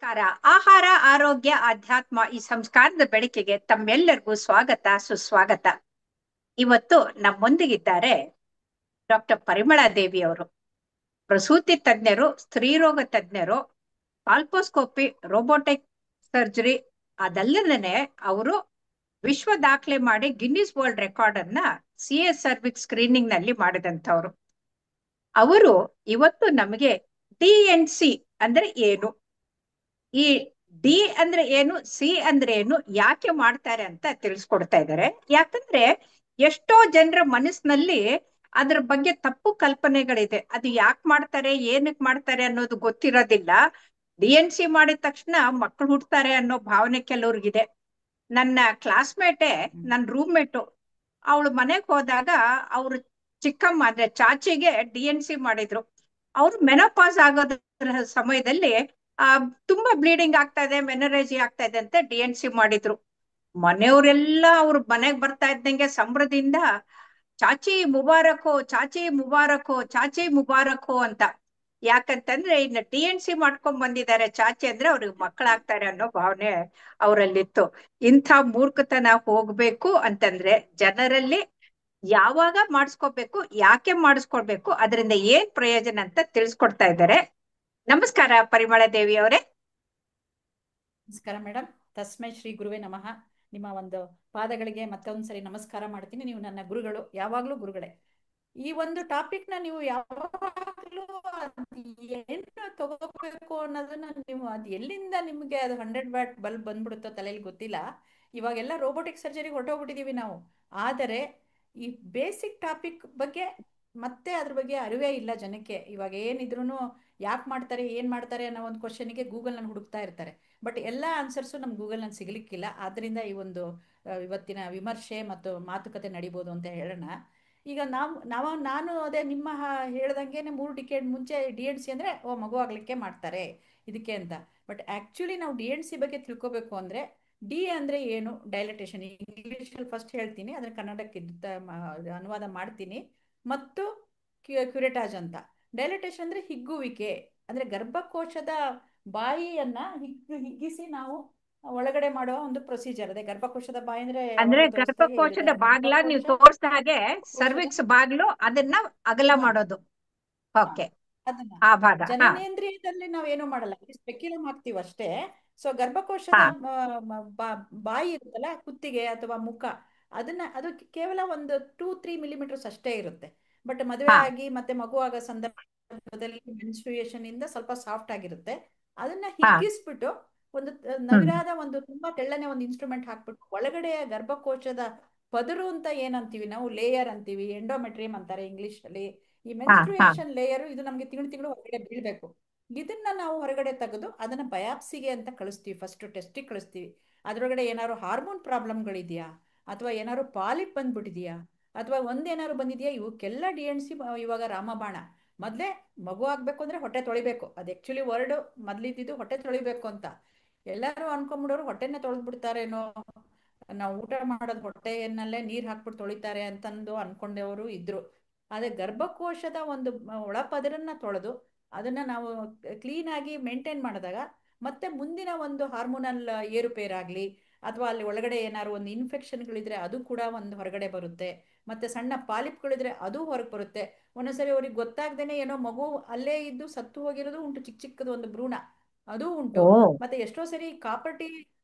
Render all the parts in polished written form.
ನಮಸ್ಕಾರ. ಆಹಾರ, ಆರೋಗ್ಯ, ಆಧ್ಯಾತ್ಮ ಈ ಸಂಸ್ಕಾರದ ಬೆಳಕಿಗೆ ತಮ್ಮೆಲ್ಲರಿಗೂ ಸ್ವಾಗತ, ಸುಸ್ವಾಗತ. ಇವತ್ತು ನಮ್ಮೊಂದಿಗಿದ್ದಾರೆ ಡಾಕ್ಟರ್ ಪರಿಮಳಾ ದೇವಿ ಅವರು. ಪ್ರಸೂತಿ ತಜ್ಞರು, ಸ್ತ್ರೀರೋಗ ತಜ್ಞರು, ಕಾಲ್ಪೋಸ್ಕೋಪಿ, ರೋಬೋಟಿಕ್ ಸರ್ಜರಿ, ಅದಲ್ಲದೇ ಅವರು ವಿಶ್ವ ದಾಖಲೆ ಮಾಡಿ ಗಿನ್ನಿಸ್ ವರ್ಲ್ಡ್ ರೆಕಾರ್ಡ್ ಅನ್ನ CA ಸರ್ವಿಕ್ಸ್ ಸ್ಕ್ರೀನಿಂಗ್ ನಲ್ಲಿ ಮಾಡಿದಂಥವ್ರು. ಅವರು ಇವತ್ತು ನಮಗೆ DNC ಅಂದ್ರೆ ಏನು, ಈ ಡಿ ಅಂದ್ರೆ ಏನು, ಸಿ ಅಂದ್ರೆ ಏನು, ಯಾಕೆ ಮಾಡ್ತಾರೆ ಅಂತ ತಿಳಿಸ್ಕೊಡ್ತಾ ಇದ್ದಾರೆ. ಯಾಕಂದ್ರೆ ಎಷ್ಟೋ ಜನರ ಮನಸ್ಸಿನಲ್ಲಿ ಅದ್ರ ಬಗ್ಗೆ ತಪ್ಪು ಕಲ್ಪನೆಗಳಿದೆ. ಅದು ಯಾಕೆ ಮಾಡ್ತಾರೆ, ಏನಕ್ಕೆ ಮಾಡ್ತಾರೆ ಅನ್ನೋದು ಗೊತ್ತಿರೋದಿಲ್ಲ. DNC ಮಾಡಿದ ತಕ್ಷಣ ಮಕ್ಕಳು ಹುಡ್ತಾರೆ ಅನ್ನೋ ಭಾವನೆ ಕೆಲವ್ರಿಗಿದೆ. ನನ್ನ ಕ್ಲಾಸ್ಮೇಟೆ, ನನ್ನ ರೂಮ್ಮೇಟು, ಅವಳು ಮನೆಗೆ ಹೋದಾಗ ಅವ್ರು ಚಿಕ್ಕಮ್ಮ ಅಂದ್ರೆ ಚಾಚಿಗೆ DNC ಮಾಡಿದ್ರು. ಅವ್ರು ಮೆನೋಪಾಸ್ ಆಗೋದ್ರ ಸಮಯದಲ್ಲಿ ತುಂಬಾ ಬ್ಲೀಡಿಂಗ್ ಆಗ್ತಾ ಇದೆ, ಮೆನರೇಜಿ ಆಗ್ತಾ ಇದೆ ಅಂತ DNC ಮಾಡಿದ್ರು. ಮನೆಯವರೆಲ್ಲ ಅವ್ರ ಮನೆಗ್ ಬರ್ತಾ ಇದ್ದಂಗೆ ಸಂಭ್ರದಿಂದ ಚಾಚಿ ಮುಬಾರಕೋ, ಚಾಚಿ ಮುಬಾರಕೋ, ಚಾಚಿ ಮುಬಾರಕೋ ಅಂತ. ಯಾಕಂತಂದ್ರೆ ಇನ್ನು DNC ಮಾಡ್ಕೊಂಡ್ ಬಂದಿದ್ದಾರೆ ಚಾಚಿ ಅಂದ್ರೆ ಅವ್ರಿಗೆ ಮಕ್ಕಳಾಗ್ತಾರೆ ಅನ್ನೋ ಭಾವನೆ ಅವರಲ್ಲಿತ್ತು. ಇಂಥ ಮೂರ್ಖತನ ಹೋಗ್ಬೇಕು ಅಂತಂದ್ರೆ ಜನರಲ್ಲಿ ಯಾವಾಗ ಮಾಡಿಸ್ಕೋಬೇಕು, ಯಾಕೆ ಮಾಡಿಸ್ಕೊಳ್ಬೇಕು, ಅದರಿಂದ ಏನ್ ಪ್ರಯೋಜನ ಅಂತ ತಿಳಿಸ್ಕೊಡ್ತಾ ಇದ್ದಾರೆ. ನಮಸ್ಕಾರ ಪರಿಮಳಾ ದೇವಿ ಅವರೇ. ನಮಸ್ಕಾರ ಮೇಡಮ್. ತಸ್ಮೈ ಶ್ರೀ ಗುರುವೇ ನಮಃ. ನಿಮ್ಮ ಒಂದು ಪಾದಗಳಿಗೆ ಮತ್ತೊಂದ್ಸರಿ ನಮಸ್ಕಾರ ಮಾಡ್ತೀನಿ. ನೀವು ನನ್ನ ಗುರುಗಳು, ಯಾವಾಗ್ಲೂ ಗುರುಗಳೇ. ಈ ಒಂದು ಟಾಪಿಕ್ನ ನೀವು ಯಾವಾಗಲೂ ಏನು ತಗೋಬೇಕು ಅನ್ನೋದನ್ನ ನೀವು ಅದು ಎಲ್ಲಿಂದ ನಿಮಗೆ ಅದು 100 ವ್ಯಾಟ್ ಬಲ್ಬ್ ಬಂದ್ಬಿಡುತ್ತೋ ತಲೆಯಲ್ಲಿ ಗೊತ್ತಿಲ್ಲ. ಇವಾಗೆಲ್ಲ ರೋಬೋಟಿಕ್ ಸರ್ಜರಿಗೆ ಹೊರಟೋಗ್ಬಿಟ್ಟಿದೀವಿ ನಾವು. ಆದರೆ ಈ ಬೇಸಿಕ್ ಟಾಪಿಕ್ ಬಗ್ಗೆ ಮತ್ತೆ ಅದ್ರ ಬಗ್ಗೆ ಅರಿವೇ ಇಲ್ಲ ಜನಕ್ಕೆ. ಇವಾಗ ಏನಿದ್ರು ಯಾಕೆ ಮಾಡ್ತಾರೆ, ಏನ್ ಮಾಡ್ತಾರೆ ಅನ್ನೋ ಒಂದು ಕ್ವಶನ್ಗೆ ಗೂಗಲ್ ನಲ್ಲಿ ಹುಡುಕ್ತಾ ಇರ್ತಾರೆ. ಬಟ್ ಎಲ್ಲ ಆನ್ಸರ್ಸು ನಮ್ ಗೂಗಲ್ ನಲ್ಲಿ ಸಿಗ್ಲಿಕ್ಕಿಲ್ಲ. ಆದ್ರಿಂದ ಈ ಒಂದು ಇವತ್ತಿನ ವಿಮರ್ಶೆ ಮತ್ತು ಮಾತುಕತೆ ನಡಿಬೋದು ಅಂತ ಹೇಳೋಣ. ಈಗ ನಾನು ಅದೇ ನಿಮ್ಮ ಹೇಳ್ದಂಗೆ 3 ಡಿಕೇಡ್ ಮುಂಚೆ DNC ಅಂದ್ರೆ ಮಗು ಆಗ್ಲಿಕ್ಕೆ ಮಾಡ್ತಾರೆ ಇದಕ್ಕೆ ಅಂತ. ಬಟ್ ಆಕ್ಚುಲಿ ನಾವು DNC ಬಗ್ಗೆ ತಿಳ್ಕೊಬೇಕು ಅಂದ್ರೆ ಡಿ ಅಂದ್ರೆ ಏನು, ಡೈಲಟೇಷನ್ ಇಂಗ್ಲಿಷ್ ಅಲ್ಲಿ ಫಸ್ಟ್ ಹೇಳ್ತೀನಿ, ಅದನ್ನ ಕನ್ನಡಕ್ಕೆ ಅನುವಾದ ಮಾಡ್ತೀನಿ. ಮತ್ತು ಕ್ಯುರೆಟಾಜ್ ಅಂತ. ಡೈಲಟೇಷನ್ ಅಂದ್ರೆ ಹಿಗ್ಗುವಿಕೆ, ಅಂದ್ರೆ ಗರ್ಭಕೋಶದ ಬಾಯಿಯನ್ನ ಹಿಗ್ಗಿಸಿ ನಾವು ಒಳಗಡೆ ಮಾಡೋ ಒಂದು ಪ್ರೊಸೀಜರ್. ಅದೇ ಗರ್ಭಕೋಶದ ಬಾಯಿ ಅಂದ್ರೆ ಅಂದ್ರೆ ಯಾವಾಗಲೂ ತೋರಿಸ್ದಾಗೆ ಹೇಳಿದೆ, ಗರ್ಭಕೋಶದ ಬಾಗ್ಲ ನೀವು ಗರ್ಭಕೋಶ ತೋರಿಸಿದ ಹಾಗೆ ಕೋಶದ ಸರ್ವಿಕ್ಸ್ ಬಾಗ್ಲು ಅದನ್ನ ಅಗಲ ಹಾ ಮಾಡೋದು. ಹಾ ಓಕೆ, ಅದನ್ನ ಆ ಭಾಗ. ಹಾ ಜನನೇಂದ್ರಿಯದಲ್ಲಿ ನಾವೇನು ಮಾಡಲ್ಲ, ಸ್ಪೆಕ್ಯುಲಮ್ ಹಾಕ್ತಿವಿ ಅಷ್ಟೇ. ಸೊ ಗರ್ಭಕೋಶದ ಹಾ ಬಾಯಿ ಇರುತ್ತಲ್ಲ, ಕುತ್ತಿಗೆ ಅಥವಾ ಮುಖ, ಅದು ಕೇವಲ ಒಂದು 2-3 ಮಿಲಿಮೀಟರ್ಸ್ ಅಷ್ಟೇ ಇರುತ್ತೆ. ಬಟ್ ಮದುವೆ ಹಾ ಆಗಿ ಮತ್ತೆ ಮಗು ಆಗೋ ಸಂದರ್ಭದಲ್ಲಿ ಮೆನ್ಸ್ಟ್ರುಯೇಷನ್ ಇಂದ ಸ್ವಲ್ಪ ಸಾಫ್ಟ್ ಆಗಿರುತ್ತೆ. ಅದನ್ನ ಹಾ ಹಿಗ್ಗಿಸ್ಬಿಟ್ಟು ಒಂದು ಹ್ಮ್ ನವಿರಾದ ಒಂದು ತುಂಬಾ ತೆಳ್ಳನೆ ಒಂದು ಇನ್ಸ್ಟ್ರೂಮೆಂಟ್ ಹಾಕ್ಬಿಟ್ಟು ಒಳಗಡೆ ಗರ್ಭಕೋಶದ ಪದರು ಅಂತ ಏನಂತೀವಿ ನಾವು, ಲೇಯರ್ ಅಂತೀವಿ, ಎಂಡೋಮೆಟ್ರಿಯಂ ಅಂತಾರೆ ಇಂಗ್ಲಿಷ್ ಅಲ್ಲಿ. ಈ ಹಾ ಹಾ ಮೆನ್ಸ್ಟ್ರುಯೇಷನ್ ಲೇಯರ್ ಇದು ನಮ್ಗೆ ತಿಂಗಳು ತಿಂಗಳು ಹೊರಗಡೆ ಬೀಳ್ಬೇಕು. ಇದನ್ನ ನಾವು ಹೊರಗಡೆ ತೆಗೆದು ಅದನ್ನ ಬಯಾಪ್ಸಿಗೆ ಅಂತ ಕಳಿಸ್ತೀವಿ. ಫಸ್ಟ್ ಟೆಸ್ಟಿಗೆ ಕಳಿಸ್ತೀವಿ. ಅದ್ರೊಳಗಡೆ ಏನಾದ್ರು ಹಾರ್ಮೋನ್ ಪ್ರಾಬ್ಲಮ್ಗಳಿದೆಯಾ, ಅಥವಾ ಏನಾದ್ರು ಪಾಲಿಪ್ ಬಂದ್ಬಿಟ್ಟಿದ್ಯಾ, ಅಥವಾ ಒಂದೇನಾದ್ರು ಬಂದಿದ್ಯಾ, ಇವಕ್ಕೆಲ್ಲ DNC ಇವಾಗ ರಾಮಬಾಣ. ಮೊದ್ಲೇ ಮಗು ಆಗ್ಬೇಕು ಅಂದ್ರೆ ಹೊಟ್ಟೆ ತೊಳಿಬೇಕು. ಅದು ಆಕ್ಚುಲಿ ವರ್ಡ್ ಮೊದ್ಲಿದ್ದು ಹೊಟ್ಟೆ ತೊಳಿಬೇಕು ಅಂತ. ಎಲ್ಲರೂ ಅನ್ಕೊಂಡ್ಬಿಡೋರು ಹೊಟ್ಟೆನೆ ತೊಳೆದ್ ಬಿಡ್ತಾರೇನೋ, ನಾವು ಊಟ ಮಾಡೋದು ಹೊಟ್ಟೆಯನ್ನಲ್ಲೇ ನೀರ್ ಹಾಕ್ಬಿಟ್ಟು ತೊಳಿತಾರೆ ಅಂತಂದು ಅನ್ಕೊಂಡವರು ಇದ್ರು. ಆದ್ರೆ ಗರ್ಭಕೋಶದ ಒಂದು ಒಳಪದರನ್ನ ತೊಳೆದು ಅದನ್ನ ನಾವು ಕ್ಲೀನ್ ಆಗಿ ಮೇಂಟೈನ್ ಮಾಡಿದಾಗ ಮತ್ತೆ ಮುಂದಿನ ಒಂದು ಹಾರ್ಮೋನಲ್ ಏರುಪೇರಾಗ್ಲಿ, ಅಥವಾ ಅಲ್ಲಿ ಒಳಗಡೆ ಏನಾದ್ರು ಒಂದು ಇನ್ಫೆಕ್ಷನ್ಗಳಿದ್ರೆ ಅದು ಕೂಡ ಒಂದು ಹೊರಗಡೆ ಬರುತ್ತೆ. ಮತ್ತೆ ಸಣ್ಣ ಪಾಲಿಪ್ಗಳಿದ್ರೆ ಅದು ಹೊರಗೆ ಬರುತ್ತೆ. ಒಂದೊಂದ್ಸರಿ ಅವ್ರಿಗೆ ಗೊತ್ತಾಗ್ದೇನೆ ಏನೋ ಮಗು ಅಲ್ಲೇ ಇದ್ದು ಸತ್ತು ಹೋಗಿರೋದು ಉಂಟು, ಚಿಕ್ಕ ಚಿಕ್ಕದು ಒಂದು ಭ್ರೂಣ ಅದು ಉಂಟು. ಓ ಮತ್ತೆ ಎಷ್ಟೋ ಸರಿ ಕಾಪರ್ಟಿ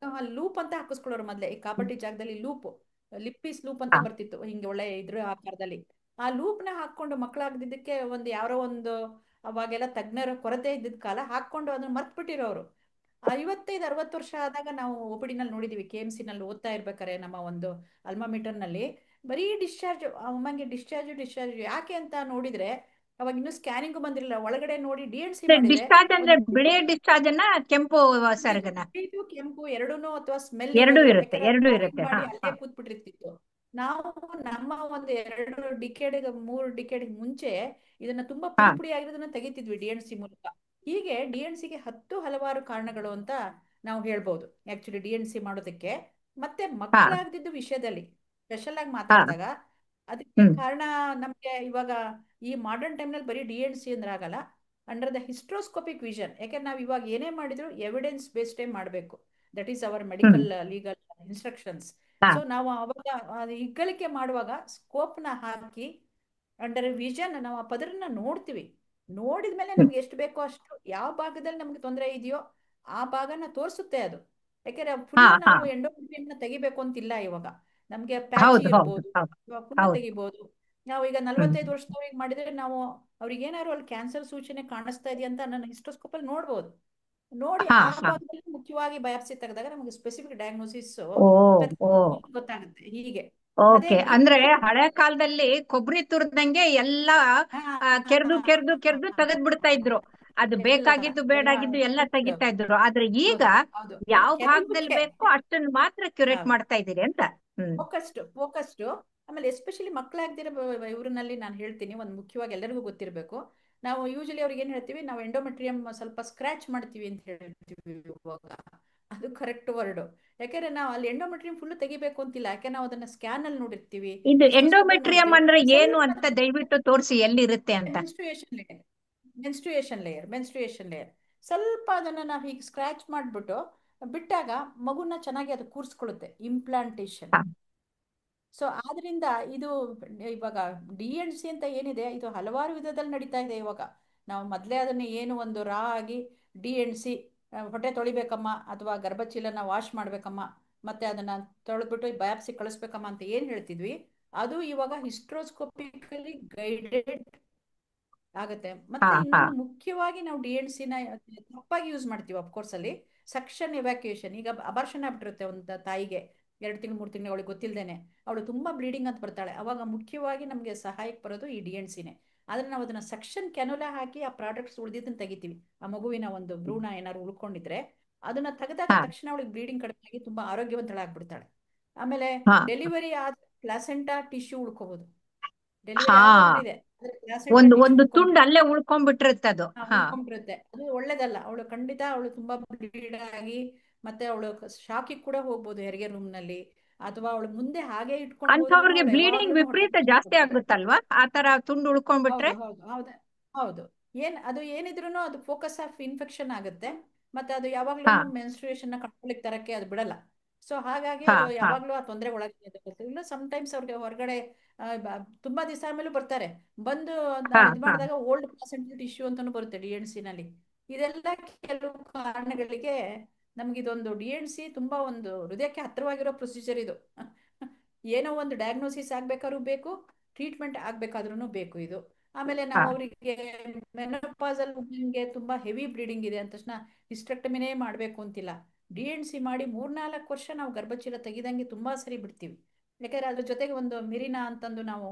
ಲೂಪ್ ಅಂತ ಹಾಕಿಸ್ಕೊಳ್ಳೋರು ಮೊದ್ಲೆ. ಈ ಕಾಪರ್ಟಿ ಜಾಗದಲ್ಲಿ ಲೂಪ್, ಲಿಪ್ಪೀಸ್ ಲೂಪ್ ಅಂತ ಹಾ ಬರ್ತಿತ್ತು ಹಿಂಗೆ ಒಳ್ಳೆ ಇದ್ರ ಆಕಾರದಲ್ಲಿ. ಆ ಲೂಪ್ ನ ಹಾಕೊಂಡು ಮಕ್ಕಳಾಗದಿದ್ದಕ್ಕೆ ಒಂದು ಯಾರೋ ಒಂದು ಅವಾಗೆಲ್ಲ ತಜ್ಞರ ಕೊರತೆ ಇದ್ದಿದ್ ಕಾಲ ಹಾಕೊಂಡು ಅದನ್ನ ಮರ್ತ್ ಬಿಟ್ಟಿರೋರು. 55-60 ವರ್ಷ ಆದಾಗ ನಾವು OPD ನಲ್ಲಿ ನೋಡಿದೀವಿ. KMC ನಲ್ಲಿ ಓದ್ತಾ ಇರ್ಬೇಕಾರೆ ನಮ್ಮ ಒಂದು ಅಲ್ಮಾ ಮೀಟರ್ ನಲ್ಲಿ ಬರೀ ಡಿಸ್ಚಾರ್ಜ್, ಅಮ್ಮಂಗೆ ಡಿಸ್ಚಾರ್ಜ್ ಯಾಕೆ ಅಂತ ನೋಡಿದ್ರೆ ಅವಾಗ ಇನ್ನೂ ಸ್ಕ್ಯಾನಿಂಗ್ ಬಂದಿರಲಿಲ್ಲ. ಒಳಗಡೆ ನೋಡಿ DNC ಮಾಡಿದ್ರೆ ಡಿಸ್ಚಾರ್ಜ್ ಅಂದ್ರೆ ಒಂದು ಬಿಳಿ ಡಿಸ್ಚಾರ್ಜ್ ಅನ್ನ, ಕೆಂಪು ಸೆರಗನ? ಬಿಳಿದು ಕೆಂಪು ಎರಡೂನು, ಅಥವಾ ಸ್ಮೆಲ್ ಎರಡೂ ಇರೋದು. ಇರುತ್ತೆ, ಯಾಕಂದ್ರೆ ಎರಡೂ ಕ್ಯಾರಿಂಗ್ ಇರುತ್ತೆ. ಹಾ ಬಾಡಿ ಹಾ ಅಲ್ಲೇ ಕೂತ್ ಬಿಟ್ಟಿರ್ತಿತ್ತು. ನಾವು ನಮ್ಮ ಒಂದು 2 ಡಿಕೇಡ್ 3 ಡಿಕೇಡ್ ಮುಂಚೆ ಇದನ್ನ ತುಂಬಾ ಹಾ ಪುಡಿ ಪುಡಿ ಆಗಿರೋದನ್ನ ತೆಗಿತಿದ್ವಿ DNC ಮೂಲಕ. ಹೀಗೆ DNCಗೆ ಹಲವಾರು ಕಾರಣಗಳು ಅಂತ ನಾವು ಹೇಳ್ಬೋದು ಆಕ್ಚುಲಿ DNC ಮಾಡೋದಕ್ಕೆ. ಮತ್ತೆ ಹಾ ಮಕ್ಕಳಾಗದಿದ್ದು ವಿಷಯದಲ್ಲಿ ಸ್ಪೆಷಲ್ ಆಗಿ ಹಾ ಮಾತಾಡಿದಾಗ ಅದಕ್ಕೆ ಹ್ಮ್ ಕಾರಣ ನಮ್ಗೆ ಇವಾಗ ಈ ಮಾಡರ್ನ್ ಟೈಮ್ನಲ್ಲಿ ಬರೀ DNC ಅಂದ್ರೆ ಆಗಲ್ಲ. Under the hysteroscopic vision. ಯಾಕೆಂದ್ರೆ ನಾವು ಇವಾಗ ಏನೇ ಮಾಡಿದ್ರು ಎವಿಡೆನ್ಸ್ ಬೇಸ್ಡೇ ಮಾಡಬೇಕು. That is our medical legal instructions. ಹಾ ಸೊ ನಾವು ಅವಾಗ ಹಿಗ್ಗಳಿಕೆ ಮಾಡುವಾಗ ಸ್ಕೋಪ್ನ ಹಾಕಿ ಅಂಡರ್ ವಿಷನ್ ನಾವು ಆ ಪದರನ್ನ ನೋಡ್ತೀವಿ. ನೋಡಿದ್ಮೇಲೆ ನಮ್ಗೆ ಎಷ್ಟು ಬೇಕೋ ಅಷ್ಟು, ಯಾವ ಭಾಗದಲ್ಲಿ ನಮ್ಗೆ ತೊಂದರೆ ಇದೆಯೋ ಆ ಭಾಗನ ತೋರಿಸುತ್ತೆ ಅದು. ಯಾಕೆಂದ್ರೆ ಹಾ ಫುಲ್ ಹಾ ನಾವು ಎಂಡೋಮೆಟ್ರಿಯಂನ ತೆಗಿಬೇಕು ಅಂತಿಲ್ಲ ಇವಾಗ. ನಮ್ಗೆ ಪ್ಯಾಚಿ ಹೌದು ಹೌದು ಇರ್ಬೋದು, ಹೌದು ಫುಲ್ ಹೌದು. ತೆಗಿಬಹುದು. ನಾವು ಈಗ 45 ವರ್ಷದವ್ರಿಗೆ ಮಾಡಿದ್ರೆ ನಾವು ಅವ್ರಿಗೆ ಏನಾದ್ರು ಅಲ್ಲಿ ಕ್ಯಾನ್ಸರ್ ಸೂಚನೆ ಕಾಣಿಸ್ತಾ ಇದೆಯಾ ಅಂತ ನನ್ನ ಹಿಸ್ಟೋಸ್ಕೋಪ್ ಅಲ್ಲಿ ನೋಡ್ಬೋದು. ನೋಡಿ ಹಾ ಆ ಹಾ. ಭಾಗದಲ್ಲಿ ಮುಖ್ಯವಾಗಿ ಬಯಾಪ್ಸಿ ತೆಗೆದಾಗ ನಮಗೆ ಸ್ಪೆಸಿಫಿಕ್ ಡಯಾಗ್ನೋಸಿಸ್ ಓ ಓ. ಗೊತ್ತಾಗುತ್ತೆ. ಹೀಗೆ ಅದೇ ಓಕೆ, ಅಂದ್ರೆ ಈಗ ಹಳೆ ಕಾಲದಲ್ಲಿ ಕೊಬ್ಬರಿ ತುರ್ದಂಗೆ ಎಲ್ಲಾ ಹಾ, ಕೆರ್ದು ಕೆರ್ದು ಹಾ, ಕೆರ್ದು ತೆಗೆದ್ ಬಿಡ್ತಾ ಇದ್ರು. ಅದು ಎಲ್ಲ ಬೇಕಾಗಿದ್ದು ಎಲ್ಲ ಬೇಡಾಗಿದ್ದು ಎಲ್ಲ ಫುಲ್. ತೆಗಿತಾ ಇದ್ರು. ಆದ್ರೆ ಈಗ ಹೌದು ಹೌದು, ಅದು ಯಾವ ಭಾಗದಲ್ಲಿ ಕೆಲವಕ್ಕೆ ಬೇಕೋ ಅಷ್ಟನ್ನು ಮಾತ್ರ ಕ್ಯೂರೇಟ್ ಮಾಡ್ತಾ ಇದ್ದೀರಿ ಅಂತ. ಹ್ಮ್. ಫೋಕಸ್ಡ್. ಆಮೇಲೆ ಎಸ್ಪೆಷಲಿ ಮಕ್ಕಳಾಗ್ದಿರೋ ಇವ್ರನ್ನಲ್ಲಿ ನಾನು ಹೇಳ್ತೀನಿ, ಒಂದು ಮುಖ್ಯವಾಗಿ ಎಲ್ಲರಿಗೂ ಗೊತ್ತಿರಬೇಕು. ನಾವು ಯೂಶಲಿ ಅವ್ರಿಗೆ ಏನ್ ಹೇಳ್ತೀವಿ, ನಾವು ಎಂಡೋಮೆಟ್ರಿಯಂ ಸ್ವಲ್ಪ ಸ್ಕ್ರಾಚ್ ಮಾಡ್ತೀವಿ ಅಂತ ಹೇಳ್ತೀವಿ ಇವಾಗ. ಅದು ಕರೆಕ್ಟ್ ವರ್ಡ್. ಯಾಕೆಂದ್ರೆ ನಾವು ಅಲ್ಲಿ ಎಂಡೋಮೆಟ್ರಿಯಂ ಫುಲ್ ತೆಗಿಬೇಕು ಅಂತಿಲ್ಲ. ಯಾಕೆ ನಾವು ಅದನ್ನ ಸ್ಕ್ಯಾನ್ ಅಲ್ಲಿ ನೋಡಿರ್ತೀವಿ, ಇದು ಹಿಸ್ಟೋಸ್ಕೋಪ್ ಅಲ್ಲಿ ಎಂಡೋಮೆಟ್ರಿಯಂ ನೋಡಿರ್ತೀವಿ. ಅಂದ್ರೆ ಏನು ಸ್ವಲ್ಪ ಅಂತ ದಯವಿಟ್ಟು ತೋರಿಸಿ ಎಲ್ಲಿರುತ್ತೆ ಅಂತ. ಮೆನ್ಸ್ಟ್ರುಯೇಷನ್ ಲೇಯರ್, ಮೆನ್ಸ್ಟ್ರುಯೇಷನ್ ಲೇಯರ್ ಸ್ವಲ್ಪ ಅದನ್ನ ನಾವು ಹೀಗೆ ಸ್ಕ್ರಾಚ್ ಮಾಡ್ಬಿಟ್ಟು ಬಿಟ್ಟಾಗ ಮಗುನ ಚೆನ್ನಾಗಿ ಅದು ಕೂರಿಸ್ಕೊಳ್ಳುತ್ತೆ, ಇಂಪ್ಲಾಂಟೇಶನ್. ಹಾ ಸೊ ಆದ್ರಿಂದ ಇದು ಇವಾಗ DNC ಅಂತ ಏನಿದೆ, ಇದು ಹಲವಾರು ವಿಧದಲ್ಲಿ ನಡೀತಾ ಇದೆ ಇವಾಗ. ನಾವು ಮೊದಲೇ ಅದನ್ನ ಏನು ಒಂದು ರಾ ಆಗಿ DNC, ಹೊಟ್ಟೆ ತೊಳಿಬೇಕಮ್ಮ ಅಥವಾ ಗರ್ಭಚೀಲನ ವಾಶ್ ಮಾಡ್ಬೇಕಮ್ಮ ಮತ್ತೆ ಅದನ್ನ ತೊಳೆದ್ಬಿಟ್ಟು ಬಯಾಪ್ಸಿ ಕಳಿಸ್ಬೇಕಮ್ಮ ಅಂತ ಏನ್ ಹೇಳ್ತಿದ್ವಿ, ಅದು ಇವಾಗ ಹಿಸ್ಟ್ರೋಸ್ಕೋಪಿಕಲಿ ಗೈಡೆಡ್ ಆಗುತ್ತೆ. ಹಾ ಮತ್ತೆ ಹಾ ಇನ್ನೊಂದು ಮುಖ್ಯವಾಗಿ ನಾವು DNC ನ ತಪ್ಪಾಗಿ ಯೂಸ್ ಮಾಡ್ತೀವಿ ಅಫ್ಕೋರ್ಸ್ ಅಲ್ಲಿ. ಸಕ್ಷನ್ ಎವ್ಯಾಕ್ಯುಯೇಷನ್, ಈಗ ಅಬಾರ್ಷನ್ ಆಗ್ಬಿಟ್ಟಿರುತ್ತೆ ಒಂದು ತಾಯಿಗೆ 2 ತಿಂಗಳು 3 ತಿಂಗಳು, ಅವಳಿಗೆ ಗೊತ್ತಿಲ್ಲದೇನೆ ಅವಳು ತುಂಬಾ ಬ್ಲೀಡಿಂಗ್ ಅಂತ ಬರ್ತಾಳೆ. ಅವಾಗ ಮುಖ್ಯವಾಗಿ ನಮಗೆ ಸಹಾಯಕ್ಕೆ ಬರೋದು ಈ DNCನೇ. ಆದ್ರೆ ನಾವು ಅದನ್ನ ಸಕ್ಷನ್ ಕ್ಯಾನುಲಾ ಹಾಕಿ ಆ ಪ್ರಾಡಕ್ಟ್ಸ್ ಉಳಿದಿದ್ದನ್ನ ತೆಗಿತೀವಿ. ಆ ಮಗುವಿನ ಒಂದು ಭ್ರೂಣ ಏನಾದ್ರು ಉಳ್ಕೊಂಡಿದ್ರೆ ಅದನ್ನ ತೆಗೆದಾಗ ಹಾ ತಕ್ಷಣ ಅವಳಿಗೆ ಬ್ಲೀಡಿಂಗ್ ಕಡಿಮೆ ಆಗಿ ತುಂಬಾ ಆರೋಗ್ಯವಂತಳಾಗ್ಬಿಡ್ತಾಳೆ. ಆಮೇಲೆ ಹಾ ಡೆಲಿವರಿ ಆದ ಪ್ಲಾಸೆಂಟಾ ಟಿಶ್ಯೂ ಉಳ್ಕೋಬಹುದು. ಡೆಲಿವರಿ ಹಾ. ಆಗೋಗಿಟ್ಟಿದೆ ಆದ್ರೆ ಪ್ಲಾಸೆಂಟಾ ಒಂದು ಟಿಶ್ಯೂ ಒಂದು ತುಂಡು ಅಲ್ಲೇ ಉಳ್ಕೊಂಡ್ಬಿಟ್ಟಿರುತ್ತೆ ಅದು. ಹಾ ಉಳ್ಕೊಂಡ್ಬಿಡುತ್ತೆ. ಅದು ಒಳ್ಳೇದಲ್ಲ. ಅವಳು ಖಂಡಿತ ಅವಳು ತುಂಬಾ ಬ್ಲೀಡ್ ಆಗಿ ಮತ್ತೆ ಅವಳು ಶಾಕಿಗೆ ಕೂಡ ಹೋಗ್ಬೋದು ಹೆರಿಗೆ ರೂಮ್ ನಲ್ಲಿ. ಅಥವಾ ಅವಳು ಮುಂದೆ ಹಾಗೆ ಇಟ್ಕೊಂಡು ಹೋದ್ರು ಅಂಥವ್ರಿಗೆ ಅವಳು ಬ್ಲೀಡಿಂಗ್ ಯಾವಾಗ್ಲೂ ಹೊಟ್ಟೆ ವಿಪರೀತ ಜಾಸ್ತಿ ಕಿಚ್ಚು. ಆಗುತ್ತಲ್ವಾ ಆ ತರ ತುಂಡು ಉಳ್ಕೊಂಡ್ಬಿಟ್ರೆ? ಹೌದು ಹೌದು ಹೌದು ಹೌದು. ಅದು ಏನಿದ್ರು ಅದು ಫೋಕಸ್ ಆಫ್ ಇನ್ಫೆಕ್ಷನ್ ಆಗುತ್ತೆ. ಮತ್ತೆ ಅದು ಹಾ ಯಾವಾಗ್ಲೂ ಮೆನ್ಸ್ಟ್ರುಯೇಷನ್ ನ ಕಂಟ್ರೋಲಿಗೆ ತರಕ್ಕೆ ಅದು ಬಿಡಲ್ಲ. ಸೊ ಹಾಗಾಗಿ ಹಾ ಅದು ಹಾ ಯಾವಾಗ್ಲೂ ಆ ತೊಂದರೆ ಒಳಗೆ ಇಲ್ಲ. ಸಮ್ಟೈಮ್ಸ್ ಅವ್ರಿಗೆ ಹೊರಗಡೆ ತುಂಬಾ ದಿವಸ ಆದ್ಮೇಲೂ ಬರ್ತಾರೆ. ಬಂದು ಹಾ ನಾವು ಇದು ಹಾ ಮಾಡಿದಾಗ ಓಲ್ಡ್ ಪ್ಲಾಸೆಂಟಲ್ ಟಿಶ್ಯೂ ಅಂತಾನು ಬರುತ್ತೆ DNC ನಲ್ಲಿ. ಇದೆಲ್ಲ ಕೆಲವು ಕಾರಣಗಳಿಗೆ ನಮ್ಗೆ ಇದೊಂದು DNC ತುಂಬಾ ಒಂದು ಹೃದಯಕ್ಕೆ ಹತ್ತಿರವಾಗಿರೋ ಪ್ರೊಸೀಜರ್ ಇದು. ಏನೋ ಒಂದು ಡಯಾಗ್ನೋಸಿಸ್ ಆಗ್ಬೇಕಾದ್ರೂ ಬೇಕು, ಟ್ರೀಟ್ಮೆಂಟ್ ಆಗ್ಬೇಕಾದ್ರೂ ಬೇಕು ಇದು. ಆಮೇಲೆ ಹಾ ನಾವು ಅವರಿಗೆ ಮೆನೋಪಾಸಲ್ ವುಮೆನ್ಗೆ ತುಂಬಾ ಹೆವಿ ಬ್ಲೀಡಿಂಗ್ ಇದೆ ಅಂದ ತಕ್ಷಣ ಹಿಸ್ಟೆಕ್ಟಮಿನೇ ಮಾಡಬೇಕು ಅಂತಿಲ್ಲ. DNC ಮಾಡಿ 3-4 ವರ್ಷ ನಾವು ಗರ್ಭಚೀಲ ತೆಗಿದಂಗೆ ತುಂಬಾ ಸರಿ ಬಿಡ್ತೀವಿ. ಯಾಕಂದ್ರೆ ಅದ್ರ ಜೊತೆಗೆ ಒಂದು ಮಿರಿನಾ ಅಂತಂದು ನಾವು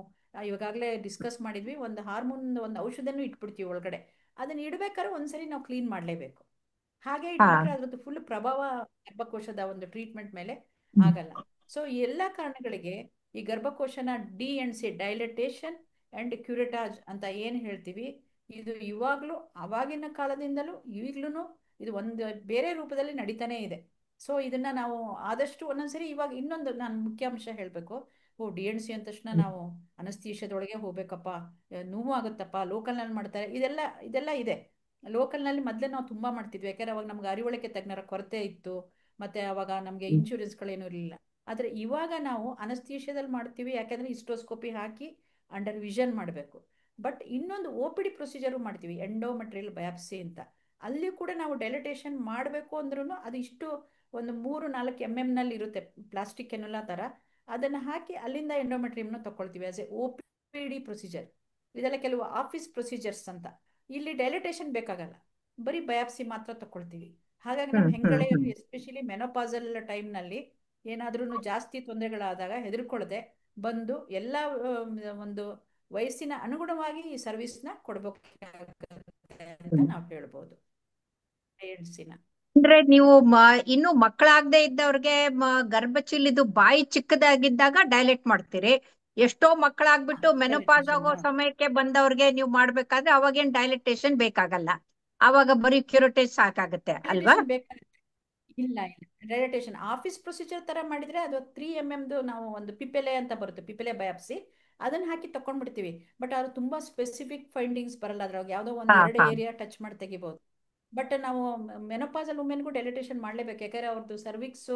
ಇವಾಗಲೇ ಡಿಸ್ಕಸ್ ಮಾಡಿದ್ವಿ, ಒಂದು ಹಾರ್ಮೋನ್ ಒಂದು ಔಷಧನೂ ಇಟ್ಬಿಡ್ತೀವಿ ಒಳಗಡೆ. ಅದನ್ನ ಇಡ್ಬೇಕಾದ್ರೆ ಒಂದ್ಸರಿ ನಾವು ಕ್ಲೀನ್ ಮಾಡಲೇಬೇಕು. ಹಾಗೆ ಹಾ. ಇಟ್ಬಿಟ್ರೆ ಅದ್ರದ್ದು ಫುಲ್ ಪ್ರಭಾವ ಗರ್ಭಕೋಶದ ಒಂದು ಟ್ರೀಟ್ಮೆಂಟ್ ಮೇಲೆ ಆಗಲ್ಲ. ಸೊ ಈ ಎಲ್ಲ ಕಾರಣಗಳಿಗೆ ಈ ಗರ್ಭಕೋಶನ DNC, ಡೈಲಟೇಷನ್ ಅಂಡ್ ಕ್ಯೂರೆಟಾಜ್ ಅಂತ ಏನ್ ಹೇಳ್ತೀವಿ, ಇದು ಇವಾಗ್ಲೂ ಅವಾಗಿನ ಕಾಲದಿಂದಲೂ ಈಗ್ಲೂ ಇದು ಒಂದು ಬೇರೆ ರೂಪದಲ್ಲಿ ನಡೀತಾನೆ ಇದೆ. ಸೊ ಇದನ್ನ ನಾವು ಆದಷ್ಟು ಒಂದೊಂದ್ಸರಿ ಇವಾಗ ಇನ್ನೊಂದು ನಾನು ಮುಖ್ಯಾಂಶ ಹೇಳ್ಬೇಕು. DNC ಅಂದ ತಕ್ಷಣ ನಾವು ಅನಸ್ತೇಷದೊಳಗೆ ಹೋಗ್ಬೇಕಪ್ಪ, ನೋವು ಆಗುತ್ತಪ್ಪ, ಲೋಕಲ್ ನಲ್ಲಿ ಮಾಡ್ತಾರೆ, ಇದೆಲ್ಲ ಇದೆ. ಲೋಕಲ್ ನಲ್ಲಿ ಮೊದಲೇ ನಾವು ತುಂಬಾ ಮಾಡ್ತಿದ್ವಿ. ಯಾಕಂದ್ರೆ ಅವಾಗ ನಮ್ಗೆ ಅರಿವಳಿಕೆ ತಜ್ಞರ ಕೊರತೆ ಇತ್ತು. ಮತ್ತೆ ಅವಾಗ ನಮ್ಗೆ ಇನ್ಶೂರೆನ್ಸ್ಗಳೇನು ಇರಲಿಲ್ಲ. ಆದ್ರೆ ಇವಾಗ ನಾವು ಅನಸ್ತೇಷಿಯಾದಲ್ಲಿ ಮಾಡ್ತೀವಿ. ಯಾಕಂದ್ರೆ ಹಿಸ್ಟೋಸ್ಕೋಪಿ ಹಾಕಿ ಅಂಡರ್ ವಿಷನ್ ಮಾಡಬೇಕು. ಬಟ್ ಇನ್ನೊಂದು OPD ಪ್ರೊಸೀಜರ್ ಮಾಡ್ತೀವಿ, ಎಂಡೋಮೆಟ್ರಿಯಲ್ ಬಯಾಪ್ಸಿ ಅಂತ. ಅಲ್ಲಿ ಕೂಡ ನಾವು ಡೈಲಟೇಷನ್ ಮಾಡಬೇಕು ಅಂದ್ರೂ ಅದು ಇಷ್ಟು ಒಂದು 3-4 ನಲ್ಲಿ ಇರುತ್ತೆ, ಪ್ಲಾಸ್ಟಿಕ್ ಕೆನುಲಾ ತರ. ಅದನ್ನ ಹಾಕಿ ಅಲ್ಲಿಂದ ಎಂಡೋಮೆಟ್ರಿಯಂನ ತಗೊಳ್ತೀವಿ ಆಸ್ ಎ OPD ಪ್ರೊಸೀಜರ್. ಇದೆಲ್ಲ ಕೆಲವು ಆಫೀಸ್ ಪ್ರೊಸೀಜರ್ಸ್ ಅಂತ. ಇಲ್ಲಿ ಡೈಲಟೇಷನ್ ಬೇಕಾಗಲ್ಲ, ಬರೀ ಬಯಾಪ್ಸಿ ಮಾತ್ರ ತಗೊಳ್ತೀವಿ. ಹಾಗಾಗಿ ನಮ್ಮ ಹೆಂಗಳೆಯರು ಎಸ್ಪೆಷಲಿ ಮೆನೋಪಾಸಲ್ ಟೈಮ್ನಲ್ಲಿ ಏನಾದ್ರೂ ಜಾಸ್ತಿ ತೊಂದರೆಗಳಾದಾಗ ಹೆದರ್ಕೊಳ್ಳದೆ ಬಂದು ಎಲ್ಲ ಒಂದು ವಯಸ್ಸಿನ ಅನುಗುಣವಾಗಿ ಈ ಸರ್ವಿಸ್ನ ಕೊಡಬೇಕಾಗುತ್ತೆ ಅಂತ ನಾವು ಹೇಳ್ಬೋದು. DNC-ನ ಅಂದ್ರೆ ನೀವು ಇನ್ನು ಮಕ್ಕಳಾಗದೆ ಇದ್ದವ್ರಿಗೆ ಗರ್ಭಚೀಲಿದು ಬಾಯಿ ಚಿಕ್ಕದಾಗಿದ್ದಾಗ ಡೈಲೇಟ್ ಮಾಡ್ತೀರಿ. ಎಷ್ಟೋ ಮಕ್ಕಳಾಗ್ಬಿಟ್ಟು ಮೆನೋಪಾಸ್ ಡೈಲಟೇಷನ್ ಆಗೋ ಸಮಯಕ್ಕೆ ಬಂದವ್ರಿಗೆ ನೀವು ಮಾಡ್ಬೇಕಾದ್ರೆ ಅವಾಗೇನ್ ಡೈಲೆಟೇಷನ್ ಬೇಕಾಗಲ್ಲ, ಅವಾಗ ಬರೀ ಕ್ಯೂರಿಟೇಜ್ ಸಾಕಾಗತ್ತೆ ಅಲ್ವಾ? ಡೈಲಟೇಷನ್ ಬೇಕಾಗುತ್ತೆ. ಇಲ್ಲ ಇಲ್ಲ, ಡೈಲಟೇಷನ್ ಆಫೀಸ್ ಪ್ರೊಸೀಜರ್ ತರ ಮಾಡಿದ್ರೆ ಅದು 3 mm ನಾವು ಒಂದು ಪಿಪೆಲೆ ಅಂತ ಬರುತ್ತೆ, ಪಿಪೆಲೆ ಬಯಾಪ್ಸಿ. ಅದನ್ನ ಹಾಕಿ ತಕೊಂಡ್ಬಿಡ್ತೀವಿ. ಬಟ್ ಅದು ತುಂಬಾ ಸ್ಪೆಸಿಫಿಕ್ ಫೈಂಡಿಂಗ್ಸ್ ಬರಲ್ಲ ಅದ್ರಾಗ, ಯಾವುದೋ ಒಂದ್ ಹಾ ಎರಡು ಹಾ ಏರಿಯಾ ಟಚ್ ಮಾಡಿ ತೆಗಿಬಹುದು. ಬಟ್ ನಾವು ಮೆನೋಪಾಸಲ್ ವುಮೆನ್ಗೂ ಡೈಲಿಟೇಷನ್ ಮಾಡ್ಲೇಬೇಕು, ಯಾಕಂದ್ರೆ ಅವ್ರದ್ದು ಸರ್ವಿಕ್ಸ್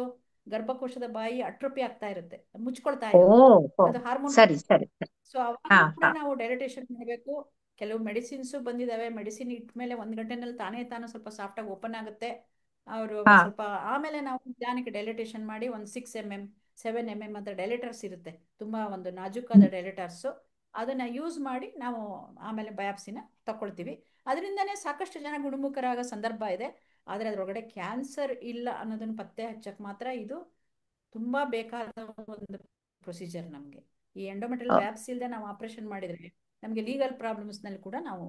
ಗರ್ಭಕೋಶದ ಬಾಯಿ ಅಟ್ರೋಪಿ ಆಗ್ತಾ ಇರುತ್ತೆ, ಮುಚ್ಕೊಳ್ತಾ ಓ ಇರುತ್ತೆ, ಓ ಅದು ಹಾರ್ಮೋನ್. ಸರಿ ಸರಿ ಸರಿ. ಸೊ ಹಾ ಅವಾಗಲೂ ಕೂಡ ಹಾ ನಾವು ಡೈಲಿಟೇಷನ್ ಮಾಡಬೇಕು. ಕೆಲವು ಮೆಡಿಸಿನ್ಸು ಬಂದಿದ್ದಾವೆ, ಮೆಡಿಸಿನ್ ಇಟ್ಟ ಮೇಲೆ 1 ಗಂಟೆನಲ್ಲಿ ತಾನೇ ಸ್ವಲ್ಪ ಸಾಫ್ಟಾಗಿ ಓಪನ್ ಆಗುತ್ತೆ ಅವರು ಹಾ ಸ್ವಲ್ಪ. ಆಮೇಲೆ ನಾವು ನಿಧಾನಕ್ಕೆ ಡೈಲಿಟೇಷನ್ ಮಾಡಿ ಒಂದು 6 mm 7 mm ಅಂತ ಡೈಲಿಟರ್ಸ್ ಇರುತ್ತೆ, ತುಂಬಾ ಒಂದು ನಾಜೂಕಾದ ಡೈಲಿಟರ್ಸ್. ಅದನ್ನ ಯೂಸ್ ಮಾಡಿ ನಾವು ಆಮೇಲೆ ಬಯಾಪ್ಸಿನ ತಕೊಳ್ತೀವಿ. ಅದರಿಂದನೇ ಸಾಕಷ್ಟು ಜನ ಗುಣಮುಖರಾಗೋ ಸಂದರ್ಭ ಇದೆ. ಆದರೆ ಅದರೊಳಗಡೆ ಕ್ಯಾನ್ಸರ್ ಇಲ್ಲ ಅನ್ನೋದನ್ನ ಪತ್ತೆ ಹಚ್ಚಕ್ಕೆ ಮಾತ್ರ ಇದು ತುಂಬಾ ಬೇಕಾದ ಒಂದು ಪ್ರೊಸೀಜರ್ ನಮಗೆ. ಈ ಎಂಡೋಮೆಟ್ರಿಯಲ್ ಬ್ಯಾಪ್ಸ್ ಇಲ್ಲದೆ ನಾವು ಆಪರೇಷನ್ ಮಾಡಿದ್ರೆ ನಮಗೆ ಲೀಗಲ್ ಪ್ರಾಬ್ಲಮ್ಸ್ ನಲ್ಲಿ ಕೂಡ ನಾವು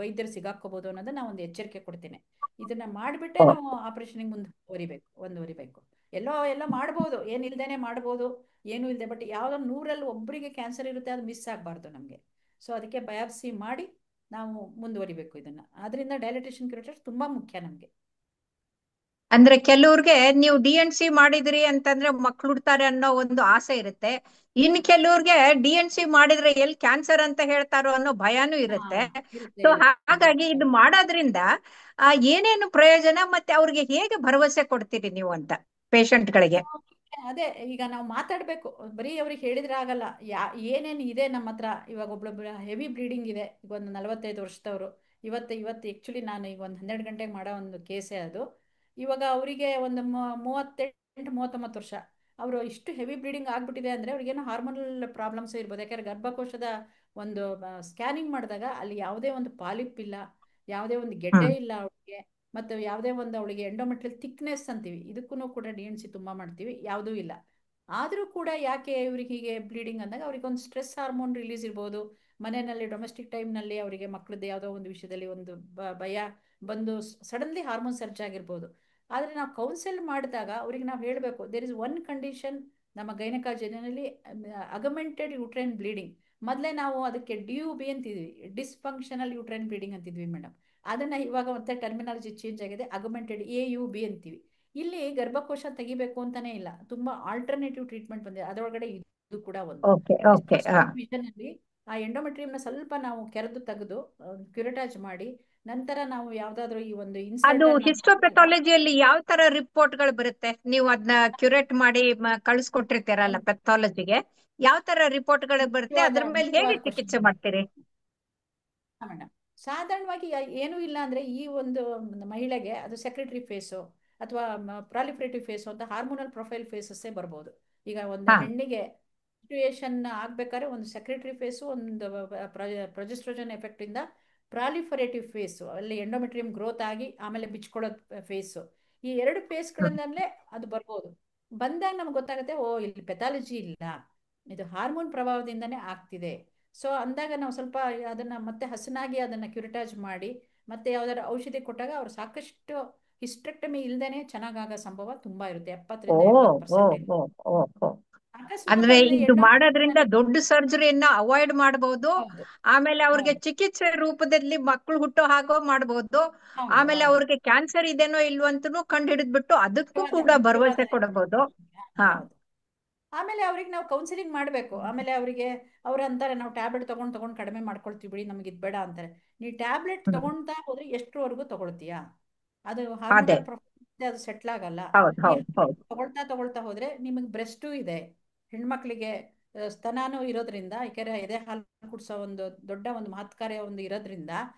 ವೈದ್ಯರು ಸಿಗಾಕೋಬಹುದು ಅನ್ನೋದನ್ನ ನಾವು ಒಂದು ಎಚ್ಚರಿಕೆ ಕೊಡ್ತೇನೆ. ಇದನ್ನ ಮಾಡಿಬಿಟ್ಟೆ ನಾವು ಆಪರೇಷನ್ಗೆ ಮುಂದುವರಿಬೇಕು. ಎಲ್ಲೋ ಮಾಡ್ಬೋದು, ಏನಿಲ್ದೇನೆ ಮಾಡ್ಬೋದು, ಏನು ಇಲ್ಲದೆ. ಬಟ್ ಯಾವ್ದೋ 100ರಲ್ಲಿ ಒಬ್ಬರಿಗೆ ಕ್ಯಾನ್ಸರ್ ಇರುತ್ತೆ, ಅದು ಮಿಸ್ ಆಗಬಾರ್ದು ನಮಗೆ. ಸೊ ಅದಕ್ಕೆ ಬಯಾಪ್ಸಿ ಮಾಡಿ ನಾವು ಮುಂದುವರಿಬೇಕು ಇದನ್ನ. ಆದ್ರಿಂದ ಡೈಲಿಟೇಷನ್ ಕ್ಯೂರೇಟರ್ಸ್ ತುಂಬಾ ಮುಖ್ಯ ನಮಗೆ. ಅಂದ್ರೆ ಕೆಲವ್ರಿಗೆ ನೀವು ಡಿ-ಎನ್-ಸಿ ಮಾಡಿದ್ರಿ ಅಂತಂದ್ರೆ ಮಕ್ಳು ಹುಡ್ತಾರೆ ಅನ್ನೋ ಒಂದು ಆಸೆ ಇರುತ್ತೆ. ಇನ್ ಕೆಲವ್ರಿಗೆ ಡಿ-ಎನ್-ಸಿ ಮಾಡಿದ್ರೆ ಎಲ್ಲಿ ಕ್ಯಾನ್ಸರ್ ಅಂತ ಹೇಳ್ತಾರೋ ಅನ್ನೋ ಭಯನೂ ಹಾ, ಇರುತ್ತೆ. ಇರುತ್ತೆ ಸೊ ಇರುತ್ತೆ ಹಾಗಾಗಿ ಇದು ಇರುತ್ತೆ. ಮಾಡೋದ್ರಿಂದ ಏನೇನು ಪ್ರಯೋಜನ, ಮತ್ತೆ ಅವ್ರಿಗೆ ಹೇಗೆ ಭರವಸೆ ಕೊಡ್ತೀರಿ ನೀವು ಅಂತ ಪೇಷಂಟ್ಗಳಿಗೆ? ಅದೇ ಈಗ ನಾವು ಮಾತಾಡ್ಬೇಕು, ಬರೀ ಅವ್ರಿಗೆ ಹೇಳಿದ್ರೆ ಆಗಲ್ಲ. ಏನೇನು ಇದೆ ನಮ್ಮ ಹತ್ರ. ಇವಾಗ ಒಬ್ಳೊಬ್ರು ಹೆವಿ ಬ್ಲೀಡಿಂಗ್ ಇದೆ, ಈಗ ಒಂದು 45 ವರ್ಷದವರು. ಇವತ್ತು ಆ್ಯಕ್ಚುಲಿ ನಾನು ಈಗ ಒಂದು 12 ಗಂಟೆಗೆ ಮಾಡೋ ಒಂದು ಕೇಸೇ ಅದು. ಇವಾಗ ಅವರಿಗೆ ಒಂದು 38 39 ವರ್ಷ. ಅವರು ಇಷ್ಟು ಹೆವಿ ಬ್ಲೀಡಿಂಗ್ ಆಗ್ಬಿಟ್ಟಿದೆ ಅಂದರೆ ಅವ್ರಿಗೇನೋ ಹಾರ್ಮೋನಲ್ ಪ್ರಾಬ್ಲಮ್ಸ್ ಇರ್ಬೋದು. ಯಾಕಂದ್ರೆ ಗರ್ಭಕೋಶದ ಒಂದು ಸ್ಕ್ಯಾನಿಂಗ್ ಮಾಡಿದಾಗ ಅಲ್ಲಿ ಯಾವುದೇ ಒಂದು ಪಾಲಿಪ್ ಇಲ್ಲ, ಯಾವುದೇ ಒಂದು ಗೆಡ್ಡೆ ಹ್ಮ್ ಇಲ್ಲ ಅವಳಿಗೆ. ಮತ್ತು ಯಾವುದೇ ಒಂದು ಅವಳಿಗೆ ಎಂಡೋಮೆಟ್ರಿಯಲ್ ಥಿಕ್ನೆಸ್ ಅಂತೀವಿ, ಇದಕ್ಕೂ ಕೂಡ ಡಿ-ಎನ್-ಸಿ ತುಂಬ ಮಾಡ್ತೀವಿ, ಯಾವುದೂ ಇಲ್ಲ. ಆದರೂ ಕೂಡ ಯಾಕೆ ಇವ್ರಿಗೆ ಹೀಗೆ ಬ್ಲೀಡಿಂಗ್ ಅಂದಾಗ ಅವ್ರಿಗೆ ಒಂದು ಸ್ಟ್ರೆಸ್ ಹಾರ್ಮೋನ್ ರಿಲೀಸ್ ಇರ್ಬೋದು. ಮನೆಯಲ್ಲಿ ಡೊಮೆಸ್ಟಿಕ್ ಟೈಮ್ನಲ್ಲಿ ಅವರಿಗೆ ಮಕ್ಕಳದ್ದು ಯಾವುದೋ ಒಂದು ವಿಷಯದಲ್ಲಿ ಒಂದು ಭಯ ಬಂದು ಸಡನ್ಲಿ ಹಾರ್ಮೋನ್ ಸರ್ಜ್ ಆಗಿರ್ಬೋದು. ಆದರೆ ನಾವು ಕೌನ್ಸಿಲ್ ಮಾಡಿದಾಗ ಅವ್ರಿಗೆ ನಾವು ಹೇಳಬೇಕು, ದೇರ್ ಇಸ್ ಒನ್ ಕಂಡೀಷನ್ ನಮ್ಮ ಗೈನಕಾಲಜಿನಲ್ಲಿ, ಅಗಮೆಂಟೆಡ್ ಯೂಟ್ರೈನ್ ಬ್ಲೀಡಿಂಗ್. ಮೊದಲೇ ನಾವು ಅದಕ್ಕೆ DUB ಅಂತಿದ್ವಿ, ಡಿಸ್ಫಂಕ್ಷನಲ್ ಯೂಟ್ರೈನ್ ಬ್ಲೀಡಿಂಗ್ ಅಂತಿದ್ವಿ ಮೇಡಮ್. ಅದನ್ನ ಇವಾಗ ಮತ್ತೆ ಟರ್ಮಿನಾಲಜಿ ಚೇಂಜ್ ಆಗಿದೆ, ಅಗ್ಯುಮೆಂಟೆಡ್ AUB ಅಂತೀವಿ. ಇಲ್ಲಿ ಗರ್ಭಕೋಶ ತೆಗಿಬೇಕು ಅಂತಾನೆ ಇಲ್ಲ, ತುಂಬಾ ಆಲ್ಟರ್ನೇಟಿವ್ ಟ್ರೀಟ್ಮೆಂಟ್ ಬಂದಿದೆ, ಅದರೊಳಗಡೆ ಇದು ಕೂಡ ಒಂದು. Okay okay. ಡಿಸ್ಟೆಕ್ಟಮಿ ವಿಷನ್ ಅಲ್ಲಿ ಆ ಎಂಡೋಮೆಟ್ರಿಯಂನ ಸ್ವಲ್ಪ ನಾವು ಕೆರೆದು ತೆಗೆದು ಕ್ಯೂರೆಟಾಜ್ ಮಾಡಿ ನಂತರ ನಾವು ಯಾವ್ದಾದ್ರು ಈ ಒಂದು ಅದು ಇನ್ಸರ್ಟ್ ಅನ್ನ ಮಾಡಿದಾಗ. ಹಿಸ್ಟೋಪೆಥಾಲಜಿಯಲ್ಲಿ ಯಾವ ತರ ರಿಪೋರ್ಟ್ಗಳು ಬರುತ್ತೆ? ನೀವು ಅದನ್ನ ಕ್ಯೂರೇಟ್ ಮಾಡಿ ಕಳಿಸ್ಕೊಟ್ಟಿರ್ತೀರಲ್ಲ ಪೆಥಾಲಜಿಗೆ, ಯಾವ ತರ ರಿಪೋರ್ಟ್ಗಳು ಬರುತ್ತೆ? ಅದ್ರ ಮೇಲೆ ಹೇಗೆ ಮುಖ್ಯವಾದ ಕ್ವಶನ್ ಚಿಕಿತ್ಸೆ ಮಾಡ್ತೀರಿ? ಮೇಡಮ್. ಸಾಧಾರಣವಾಗಿ ಏನೂ ಇಲ್ಲ ಅಂದ್ರೆ ಈ ಒಂದು ಮಹಿಳೆಗೆ ಅದು ಸೆಕ್ರೆಟರಿ ಫೇಸು ಅಥವಾ ಪ್ರಾಲಿಫರೇಟಿವ್ ಫೇಸು ಅಂತ ಹಾರ್ಮೋನಲ್ ಪ್ರೊಫೈಲ್ ಫೇಸಸ್ಸೇ ಬರ್ಬೋದು. ಈಗ ಒಂದು ಹಾ ಹೆಣ್ಣಿಗೆ ಸಿಚುಯೇಷನ್ ಆಗ್ಬೇಕಾದ್ರೆ ಒಂದು ಸೆಕ್ರೆಟರಿ ಫೇಸು, ಒಂದು ಪ್ರೊಜೆಸ್ಟ್ರೋಜನ್ ಎಫೆಕ್ಟ್ ಇಂದ ಪ್ರಾಲಿಫರೇಟಿವ್ ಫೇಸು, ಅಲ್ಲಿ ಎಂಡೋಮೆಟ್ರಿಯಂ ಗ್ರೋತ್ ಆಗಿ ಆಮೇಲೆ ಬಿಚ್ಕೊಳ್ಳೋ ಫೇಸು, ಈ ಎರಡು ಹ್ಮ್ ಫೇಸ್ಗಳನ್ನಲ್ಲೇ ಅದು ಬರ್ಬೋದು. ಬಂದಾಗ ನಮ್ಗೆ ಗೊತ್ತಾಗುತ್ತೆ, ಓ ಇಲ್ಲಿ ಪೆಥಾಲಜಿ ಇಲ್ಲ, ಇದು ಹಾರ್ಮೋನ್ ಪ್ರಭಾವದಿಂದನೇ ಆಗ್ತಿದೆ. ಸೊ ಅಂದಾಗ ನಾವು ಸ್ವಲ್ಪ ಅದನ್ನ ಮತ್ತೆ ಹಸನಾಗಿ ಅದನ್ನ ಕ್ಯೂರಿಟಾಜ್ ಮಾಡಿ ಮತ್ತೆ ಯಾವ್ದಾದ್ರು ಔಷಧಿ ಕೊಟ್ಟಾಗ ಅವ್ರು ಸಾಕಷ್ಟು ಹಿಸ್ಟೆಕ್ಟಮಿ ಇಲ್ದೇನೆ ಚೆನ್ನಾಗಾಗೋ ಸಂಭವ ತುಂಬಾ ಇರುತ್ತೆ, ಓ ಓ 70-80% ಓ ಓ ಓ. ಅಕಸ್ಮಾತ್ ಅಂದ್ರೆ ಅವ್ರಿಗೆ ಇದು ಮಾಡೋದ್ರಿಂದ ಎಂಡೋಮೆಟ್ರಿಯಂ. ದೊಡ್ಡ ಸರ್ಜರಿಯನ್ನ ಅವಾಯ್ಡ್ ಮಾಡಬಹುದು. ಹೌದು ಆಮೇಲೆ ಅವ್ರಿಗೆ ಹೌದು ಚಿಕಿತ್ಸೆ ರೂಪದಲ್ಲಿ ಮಕ್ಕಳು ಹುಟ್ಟೋ ಹಾಗೋ ಮಾಡಬಹುದು. ಹೌದು ಆಮೇಲೆ ಹೌದು. ಅವ್ರಿಗೆ ಕ್ಯಾನ್ಸರ್ ಇದೇನೋ ಇಲ್ವಂತನೂ ಕಂಡು ಹಿಡಿದ್ಬಿಟ್ಟು ಅದಕ್ಕೂ ಮುಖ್ಯವಾದ ಕೂಡ ಮುಖ್ಯವಾದ ಭರವಸೆ ಕೊಡಬಹುದು. ಹಾ ಹೌದು. ಆಮೇಲೆ ಅವ್ರಿಗೆ ನಾವು ಕೌನ್ಸಿಲಿಂಗ್ ಮಾಡಬೇಕು. ಆಮೇಲೆ ಅವರಿಗೆ ಅವ್ರು ಅಂತಾರೆ, ನಾವು ಟ್ಯಾಬ್ಲೆಟ್ ತಗೊಂಡು ಕಡಿಮೆ ಮಾಡ್ಕೊಳ್ತೀವಿ ಬಿಡಿ, ನಮಗೆ ಇದು ಬೇಡ ಅಂತಾರೆ. ನೀವು ಟ್ಯಾಬ್ಲೆಟ್ ಹ್ಮ್ ತಗೊಳ್ತಾ ಹೋದ್ರೆ ಎಷ್ಟರವರೆಗೂ ತಗೊಳ್ತೀಯಾ? ಅದು ಅದೇ. ಹಾರ್ಮೋನಲ್ ಪ್ರೊಫೈಲ್ ಅದು ಸೆಟ್ಲ್ ಆಗಲ್ಲ. ಹೌದು ಈ ಹೌದು ಹೌದು. ತಗೊಳ್ತಾ ಹೋದ್ರೆ ನಿಮಗೆ ಬ್ರೆಸ್ಟು ಇದೆ, ಹೆಣ್ಮಕ್ಳಿಗೆ ಸ್ತನಾನು ಇರೋದ್ರಿಂದ, ಯಾಕೆಂದ್ರೆ ಎದೆ ಹಾಲು ಕುಡಿಸೋ ಒಂದು ದೊಡ್ಡ ಒಂದು ಮಹತ್ಕಾರ್ಯ ಒಂದು ಇರೋದ್ರಿಂದ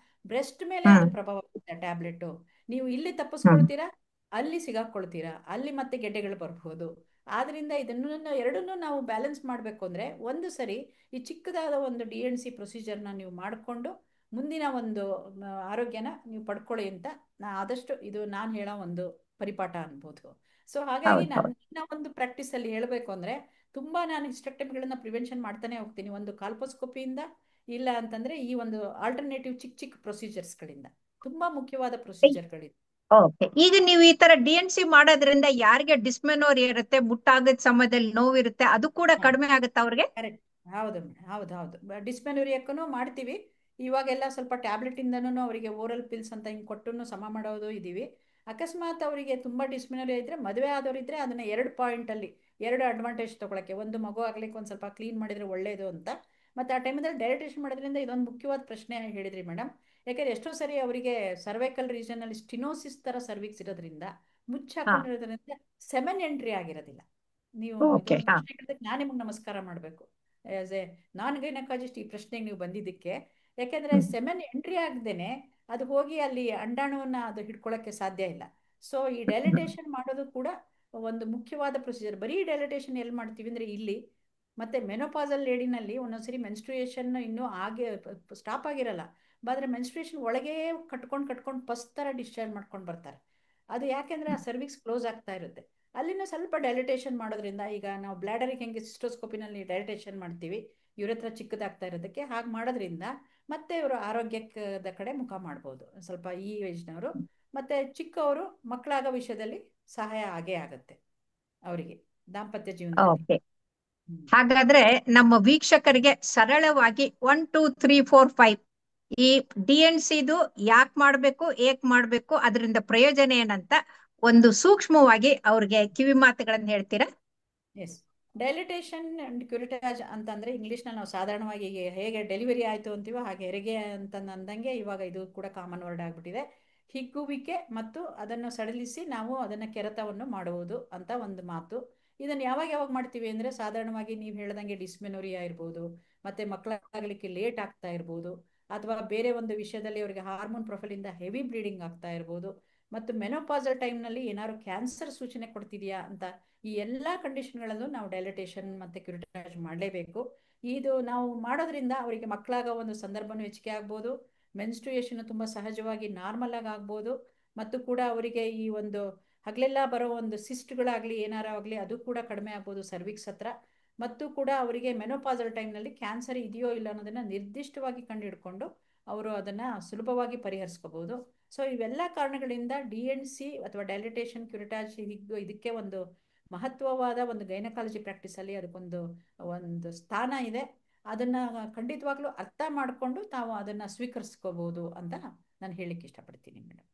ಬ್ರೆಸ್ಟ್ ಮೇಲೆ ಅದು ಹ್ಮ್ ಪ್ರಭಾವ ಬೀರುತ್ತೆ ಟ್ಯಾಬ್ಲೆಟ್. ನೀವು ಇಲ್ಲಿ ಹ್ಮ್ ತಪ್ಪಿಸ್ಕೊಳ್ತೀರಾ, ಅಲ್ಲಿ ಸಿಗಾಕೊಳ್ತೀರಾ, ಅಲ್ಲಿ ಮತ್ತೆ ಗೆಡ್ಡೆಗಳು ಬರ್ಬೋದು. ಆದ್ರಿಂದ ಇದನ್ನು ಎರಡನ್ನೂ ನಾವು ಬ್ಯಾಲೆನ್ಸ್ ಮಾಡಬೇಕು ಅಂದ್ರೆ ಒಂದು ಸರಿ ಈ ಚಿಕ್ಕದಾದ ಒಂದು DNC ಪ್ರೊಸೀಜರ್ನ ನೀವು ಮಾಡಿಕೊಂಡು ಮುಂದಿನ ಒಂದು ಆರೋಗ್ಯನ ನೀವು ಪಡ್ಕೊಳ್ಳಿ ಅಂತ ಆದಷ್ಟು ಇದು ನಾನು ಹೇಳೋ ಒಂದು ಪರಿಪಾಠ ಅನ್ಬೋದು. ಸೊ ಹಾಗಾಗಿ ಹೌದು ಹೌದು. ನನ್ನ ಒಂದು ಪ್ರಾಕ್ಟೀಸ್ ಅಲ್ಲಿ ಹೇಳಬೇಕು ಅಂದ್ರೆ ತುಂಬಾ ನಾನು ಹಿಸ್ಟೆಕ್ಟಮಿಗಳನ್ನ ಪ್ರಿವೆನ್ಷನ್ ಮಾಡ್ತಾನೆ ಹೋಗ್ತೀನಿ, ಒಂದು ಕಾಲ್ಪೋಸ್ಕೋಪಿಯಿಂದ ಇಲ್ಲ ಅಂತಂದ್ರೆ ಈ ಒಂದು ಆಲ್ಟರ್ನೇಟಿವ್ ಚಿಕ್ಕ ಚಿಕ್ಕ ಪ್ರೊಸೀಜರ್ಸ್ಗಳಿಂದ, ತುಂಬಾ ಮುಖ್ಯವಾದ ಪ್ರೊಸೀಜರ್ಗಳಿದೆ. ಓಕೆ, ಈಗ ನೀವು ಈ ತರ ಡಿ-ಎನ್-ಸಿ ಮಾಡೋದ್ರಿಂದ ಯಾರಿಗೆ ಡಿಸ್ಮೆನೋರಿಯಾ ಇರುತ್ತೆ, ಮುಟ್ಟಾಗದ ಸಮಯದಲ್ಲಿ ನೋವಿರುತ್ತೆ, ಅದು ಕೂಡ ಕಡಿಮೆ ಆಗುತ್ತೆ ಅವ್ರಿಗೆ? ಕರೆಕ್ಟ್. ಹೌದು ಮೇಡಮ್, ಹೌದು. ಡಿಸ್ಮೆನೋರಿಯಕ್ಕೂ ಮಾಡ್ತೀವಿ. ಇವಾಗೆಲ್ಲ ಸ್ವಲ್ಪ ಟ್ಯಾಬ್ಲೆಟ್ ಇಂದನೂ ಅವರಿಗೆ ಓರಲ್ ಪಿಲ್ಸ್ ಅಂತ ಹಿಂಗೆ ಕೊಟ್ಟು ಸಮ ಮಾಡೋದು ಇದೀವಿ. ಅಕಸ್ಮಾತ್ ಅವರಿಗೆ ತುಂಬಾ ಡಿಸ್ಮೆನೋರಿಯಾ ಇದ್ರೆ, ಮದುವೆ ಆದವರಿದ್ರೆ ಅದನ್ನ 2 ಪಾಯಿಂಟ್ ಅಲ್ಲಿ 2 ಅಡ್ವಾಂಟೇಜ್ ತಗೊಳಕ್ಕೆ, ಒಂದು ಮಗು ಆಗ್ಲಿಕ್ಕೆ ಒಂದು ಸ್ವಲ್ಪ ಕ್ಲೀನ್ ಮಾಡಿದ್ರೆ ಒಳ್ಳೇದು ಅಂತ, ಮತ್ತು ಆ ಟೈಮಲ್ಲಿ ಡೈಲಿಟೇಷನ್ ಮಾಡೋದ್ರಿಂದ ಇದೊಂದು ಮುಖ್ಯವಾದ ಪ್ರಶ್ನೆ ಹೇಳಿದ್ರಿ ಮೇಡಮ್. ಯಾಕೆಂದರೆ ಎಷ್ಟೋ ಸರಿ ಅವರಿಗೆ ಸರ್ವೈಕಲ್ ರೀಜನಲ್ಲಿ ಸ್ಟಿನೋಸಿಸ್ ಥರ ಸರ್ವಿಕ್ಸ್ ಇರೋದ್ರಿಂದ ಹಾ, ಮುಚ್ಚಾಕೊಂಡಿರೋದ್ರಿಂದ ಸೆಮೆನ್ ಎಂಟ್ರಿ ಆಗಿರೋದಿಲ್ಲ. ನೀವು ಓಕೆ. ಇದೊಂದು ಹಾ. ಪ್ರಶ್ನೆ ಕೇಳಿದಕ್ಕೆ ನಾನು ನಿಮಗೆ ನಮಸ್ಕಾರ ಮಾಡಬೇಕು. ಆಸ್ ಎ ನಾನ್ ಗೈನಕಾಲಜಿಸ್ಟ್ ಈ ಪ್ರಶ್ನೆಗೆ ನೀವು ಬಂದಿದ್ದಕ್ಕೆ. ಯಾಕೆಂದರೆ ಹ್ಮ್. ಸೆಮೆನ್ ಎಂಟ್ರಿ ಆಗದೇನೆ ಅದು ಹೋಗಿ ಅಲ್ಲಿ ಅಂಡಾಣುವನ್ನು ಅದು ಹಿಡ್ಕೊಳ್ಳೋಕ್ಕೆ ಸಾಧ್ಯ ಇಲ್ಲ. ಸೊ ಈ ಡೈಲಿಟೇಷನ್ ಮಾಡೋದು ಕೂಡ ಒಂದು ಮುಖ್ಯವಾದ ಪ್ರೊಸೀಜರ್. ಬರೀ ಡೈಲಿಟೇಷನ್ ಎಲ್ಲಿ ಮಾಡ್ತೀವಿ ಅಂದರೆ ಇಲ್ಲಿ, ಮತ್ತು ಮೆನೋಪಾಸಲ್ ಲೇಡಿನಲ್ಲಿ ಒಂದೊಂದ್ಸರಿ ಮೆನ್ಸ್ಟ್ರುಯೇಷನ್ ಇನ್ನೂ ಹಾಗೆ ಸ್ಟಾಪ್ ಆಗಿರಲ್ಲ. ಆದರೆ ಮೆನ್ಸ್ಟ್ರುಯೇಷನ್ ಒಳಗೇ ಕಟ್ಕೊಂಡು ಕಟ್ಕೊಂಡು ಪಸ್ ಥರ ಡಿಸ್ಚಾರ್ಜ್ ಮಾಡ್ಕೊಂಡು ಬರ್ತಾರೆ. ಅದು ಯಾಕೆಂದರೆ ಆ ಸರ್ವಿಕ್ಸ್ ಕ್ಲೋಸ್ ಆಗ್ತಾ ಇರುತ್ತೆ. ಅಲ್ಲಿನ ಸ್ವಲ್ಪ ಡೈಲಿಟೇಷನ್ ಮಾಡೋದ್ರಿಂದ, ಈಗ ನಾವು ಬ್ಲ್ಯಾಡರಿಗೆ ಹೆಂಗೆ ಸಿಸ್ಟೋಸ್ಕೋಪಿನಲ್ಲಿ ಡೈಲಿಟೇಷನ್ ಮಾಡ್ತೀವಿ ಯುರೆತ್ರ ಚಿಕ್ಕದಾಗ್ತಾ ಇರೋದಕ್ಕೆ, ಹಾಗೆ ಮಾಡೋದ್ರಿಂದ ಮತ್ತೆ ಇವರು ಆರೋಗ್ಯದ ಕಡೆ ಮುಖ ಮಾಡ್ಬೋದು ಸ್ವಲ್ಪ ಈ ಏಜ್ನವರು. ಮತ್ತು ಚಿಕ್ಕವರು ಮಕ್ಕಳಾಗೋ ವಿಷಯದಲ್ಲಿ ಸಹಾಯ ಆಗೇ ಆಗುತ್ತೆ ಅವರಿಗೆ ದಾಂಪತ್ಯ ಜೀವನದಲ್ಲಿ. ಓಕೆ. ಹಾಗಾದ್ರೆ ನಮ್ಮ ವೀಕ್ಷಕರಿಗೆ ಸರಳವಾಗಿ 1 2 3 4 5 ಈ DNCದು ಯಾಕೆ ಮಾಡ್ಬೇಕು, ಏಕ್ ಮಾಡ್ಬೇಕು, ಅದರಿಂದ ಪ್ರಯೋಜನ ಏನಂತ ಒಂದು ಸೂಕ್ಷ್ಮವಾಗಿ ಅವ್ರಿಗೆ ಕಿವಿ ಮಾತುಗಳನ್ನ ಹೇಳ್ತೀರಾ? ಎಸ್, ಡೈಲಿಟೇಷನ್ ಅಂಡ್ ಕ್ಯೂರಿಟೇಜ್ ಅಂತಂದರೆ ಇಂಗ್ಲೀಷ್ನಲ್ಲಿ ನಾವು ಸಾಧಾರಣವಾಗಿ ಹೇಗೆ ಡೆಲಿವರಿ ಆಯಿತು ಅಂತೀವೋ ಹಾಗೆ ಹೆರಿಗೆ ಅಂತ ಅಂದಂಗೆ ಇವಾಗ ಇದು ಕೂಡ ಕಾಮನ್ ವರ್ಡ್ ಆಗಿಬಿಟ್ಟಿದೆ. ಹಿಗ್ಗುವಿಕೆ ಮತ್ತು ಅದನ್ನು ಸಡಿಲಿಸಿ ನಾವು ಅದನ್ನು ಕೆರೆತವನ್ನು ಮಾಡುವುದು ಅಂತ ಒಂದು ಮಾತು. ಇದನ್ನು ಯಾವಾಗ ಯಾವಾಗ ಮಾಡ್ತೀವಿ ಅಂದರೆ, ಸಾಧಾರಣವಾಗಿ ನೀವು ಹೇಳ್ದಂಗೆ ಡಿಸ್ಮೆನೋರಿಯಾ ಇರ್ಬೋದು, ಮತ್ತು ಮಕ್ಕಳಾಗಲಿಕ್ಕೆ ಲೇಟ್ ಆಗ್ತಾ ಇರ್ಬೋದು, ಅಥವಾ ಬೇರೆ ಒಂದು ವಿಷಯದಲ್ಲಿ ಅವರಿಗೆ ಹಾರ್ಮೋನ್ ಪ್ರೊಫೈಲಿಂದ ಹೆವಿ ಬ್ಲೀಡಿಂಗ್ ಆಗ್ತಾ ಇರ್ಬೋದು, ಮತ್ತು ಮೆನೋಪಾಸಲ್ ಟೈಮ್ನಲ್ಲಿ ಏನಾದ್ರು ಕ್ಯಾನ್ಸರ್ ಸೂಚನೆ ಕೊಡ್ತಿದೆಯಾ ಅಂತ, ಈ ಎಲ್ಲ ಕಂಡೀಷನ್ಗಳಲ್ಲೂ ನಾವು ಡೈಲಿಟೇಷನ್ ಮತ್ತು ಕ್ಯೂರಿಟೇಜ್ ಮಾಡಲೇಬೇಕು. ಇದು ನಾವು ಮಾಡೋದ್ರಿಂದ ಅವರಿಗೆ ಮಕ್ಕಳಾಗೋ ಒಂದು ಸಂದರ್ಭನೂ ಹೆಚ್ಚಿಗೆ ಆಗ್ಬೋದು, ಮೆನ್ಸ್ಟ್ರುಯೇಷನ್ ತುಂಬ ಸಹಜವಾಗಿ ನಾರ್ಮಲ್ ಆಗಿ ಆಗ್ಬೋದು, ಮತ್ತು ಕೂಡ ಅವರಿಗೆ ಈ ಒಂದು ಹಗಲೆಲ್ಲ ಬರೋ ಒಂದು ಸಿಸ್ಟ್ಗಳಾಗಲಿ ಏನಾರ ಆಗಲಿ ಅದು ಕೂಡ ಕಡಿಮೆ ಆಗ್ಬೋದು ಸರ್ವಿಕ್ಸ್ ಹತ್ರ. ಮತ್ತು ಕೂಡ ಅವರಿಗೆ ಮೆನೋಪಾಸಲ್ ಟೈಮ್ನಲ್ಲಿ ಕ್ಯಾನ್ಸರ್ ಇದೆಯೋ ಇಲ್ಲ ಅನ್ನೋದನ್ನು ನಿರ್ದಿಷ್ಟವಾಗಿ ಕಂಡುಹಿಡ್ಕೊಂಡು ಅವರು ಅದನ್ನು ಸುಲಭವಾಗಿ ಪರಿಹರಿಸ್ಕೋಬೋದು. ಸೊ ಇವೆಲ್ಲ ಕಾರಣಗಳಿಂದ DNC ಅಥವಾ ಡೈಲಿಟೇಷನ್ ಕ್ಯೂರಿಟಾಜ್ ಇದಕ್ಕೆ ಒಂದು ಮಹತ್ವವಾದ ಒಂದು ಗೈನಕಾಲಜಿ ಪ್ರಾಕ್ಟೀಸಲ್ಲಿ ಅದಕ್ಕೊಂದು ಒಂದು ಸ್ಥಾನ ಇದೆ. ಅದನ್ನು ಖಂಡಿತವಾಗ್ಲೂ ಅರ್ಥ ಮಾಡಿಕೊಂಡು ತಾವು ಅದನ್ನು ಸ್ವೀಕರಿಸ್ಕೋಬೋದು ಅಂತ ನಾನು ಹೇಳಲಿಕ್ಕೆ ಇಷ್ಟಪಡ್ತೀನಿ ಮೇಡಮ್.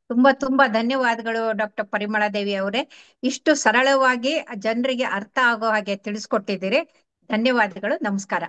ತುಂಬಾ ತುಂಬಾ ಧನ್ಯವಾದಗಳು ಡಾಕ್ಟರ್ ಪರಿಮಳಾದೇವಿ ಅವರೇ. ಇಷ್ಟು ಸರಳವಾಗಿ ಜನರಿಗೆ ಅರ್ಥ ಆಗೋ ಹಾಗೆ ತಿಳಿಸ್ಕೊಟ್ಟಿದ್ದೀರಿ. ಧನ್ಯವಾದಗಳು. ನಮಸ್ಕಾರ.